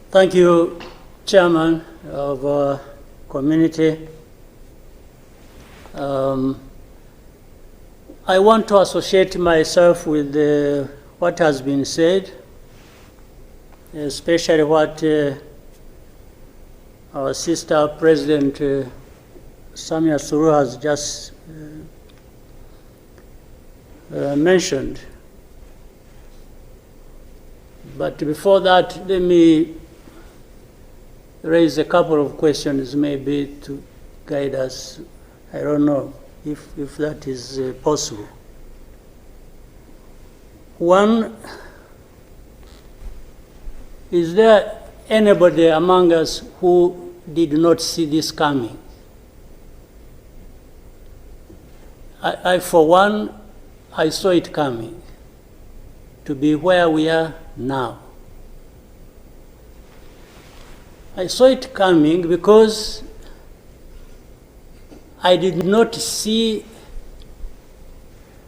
Thank you, Chairman of Community. I want to associate myself with what has been said, especially what our sister President Samia Suluhu has just mentioned. But before that, let me raise a couple of questions maybe to guide us. I don't know if that is possible. One, is there anybody among us who did not see this coming? I for one, I saw it coming, to be where we are now. I saw it coming because I did not see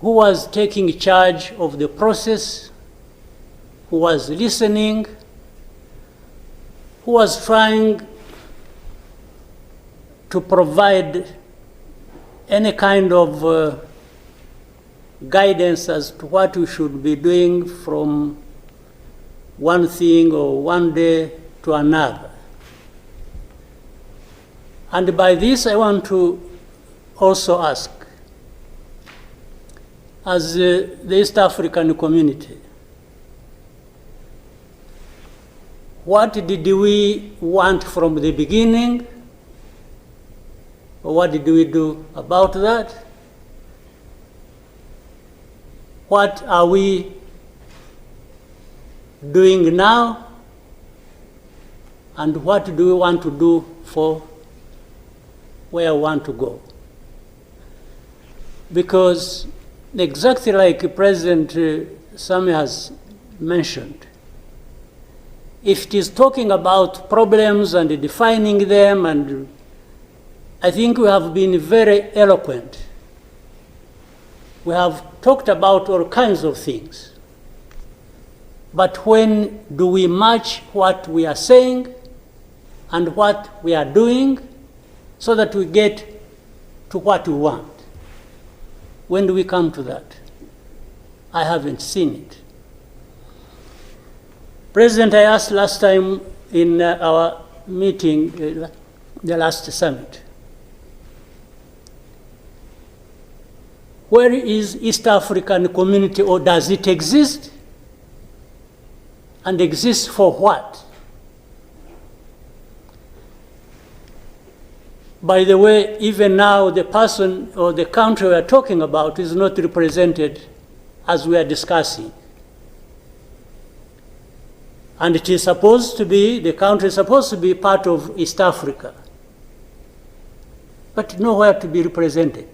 who was taking charge of the process, who was listening, who was trying to provide any kind of guidance as to what we should be doing from one thing or one day to another. And by this, I want to also ask, as the East African community, what did we want from the beginning? Or what did we do about that? What are we doing now? And what do we want to do for where we want to go? Because exactly like President Samia has mentioned, if it is talking about problems and defining them, and I think we have been very eloquent. We have talked about all kinds of things. But when do we match what we are saying and what we are doing so that we get to what we want? When do we come to that? I haven't seen it. President, I asked last time in our meeting, the last summit, where is East African community, or does it exist? And exist for what? By the way, even now the person or the country we are talking about is not represented as we are discussing. And it is supposed to be, the country is supposed to be part of East Africa, but nowhere to be represented.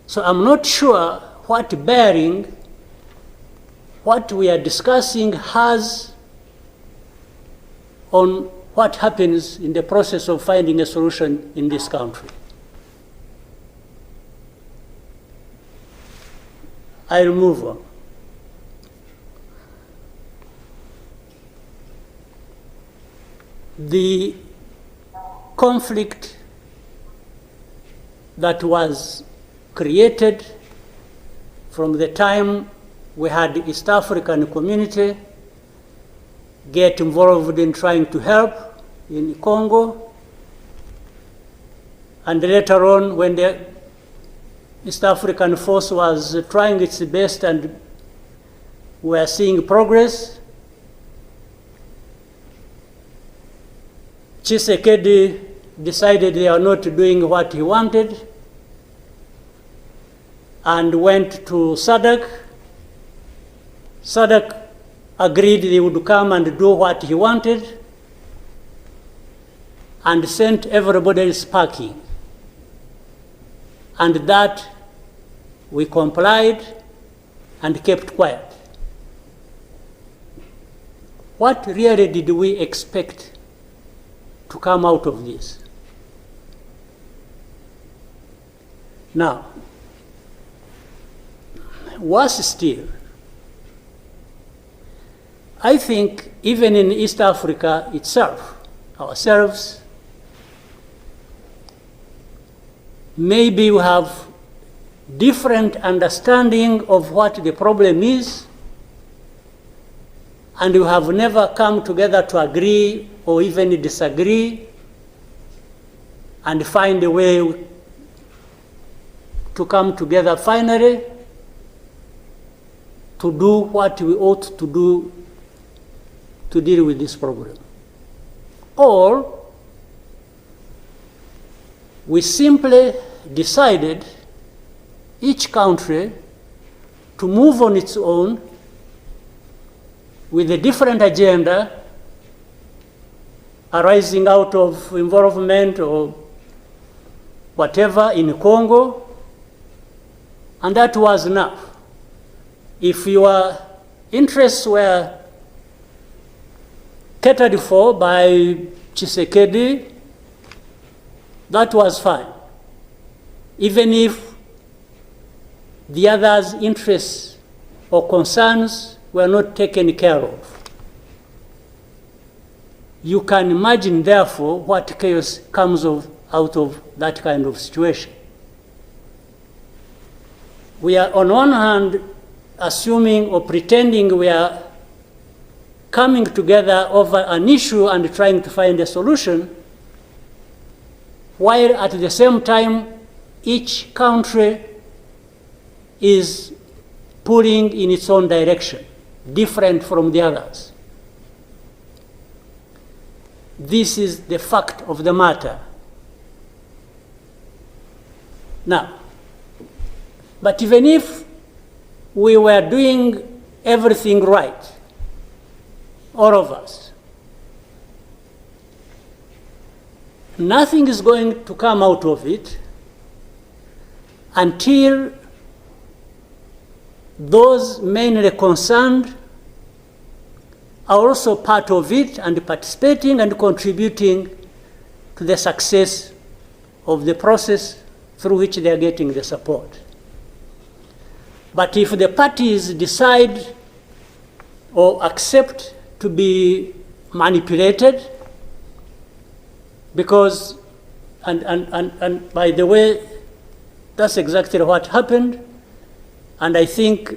So I'm not sure what bearing what we are discussing has on what happens in the process of finding a solution in this country. I'll move on. The conflict that was created from the time we had the East African community get involved in trying to help in Congo, and later on when the East African force was trying its best and we are seeing progress, Tshisekedi decided they are not doing what he wanted and went to SADC. SADC agreed they would come and do what he wanted and sent everybody packing. And that we complied and kept quiet. What really did we expect to come out of this? Now, worse still, I think even in East Africa itself, ourselves, maybe we have different understanding of what the problem is, and we have never come together to agree or even disagree and find a way to come together finally to do what we ought to do to deal with this problem. Or we simply decided, each country, to move on its own with a different agenda arising out of involvement or whatever in Congo, and that was enough. If your interests were catered for by Tshisekedi, that was fine, even if the others' interests or concerns were not taken care of. You can imagine, therefore, what chaos comes out of that kind of situation. We are, on one hand, assuming or pretending we are coming together over an issue and trying to find a solution, while at the same time, each country is pulling in its own direction, different from the others. This is the fact of the matter. Now, but even if we were doing everything right, all of us, nothing is going to come out of it until those mainly concerned are also part of it and participating and contributing to the success of the process through which they are getting the support. But if the parties decide or accept to be manipulated, because, and by the way, that's exactly what happened, and I think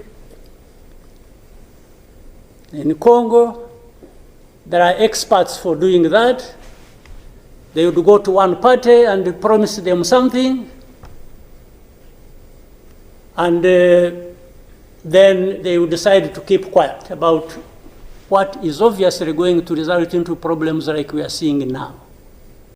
in Congo, there are experts for doing that. They would go to one party and promise them something, and then they would decide to keep quiet about what is obviously going to result into problems like we are seeing now.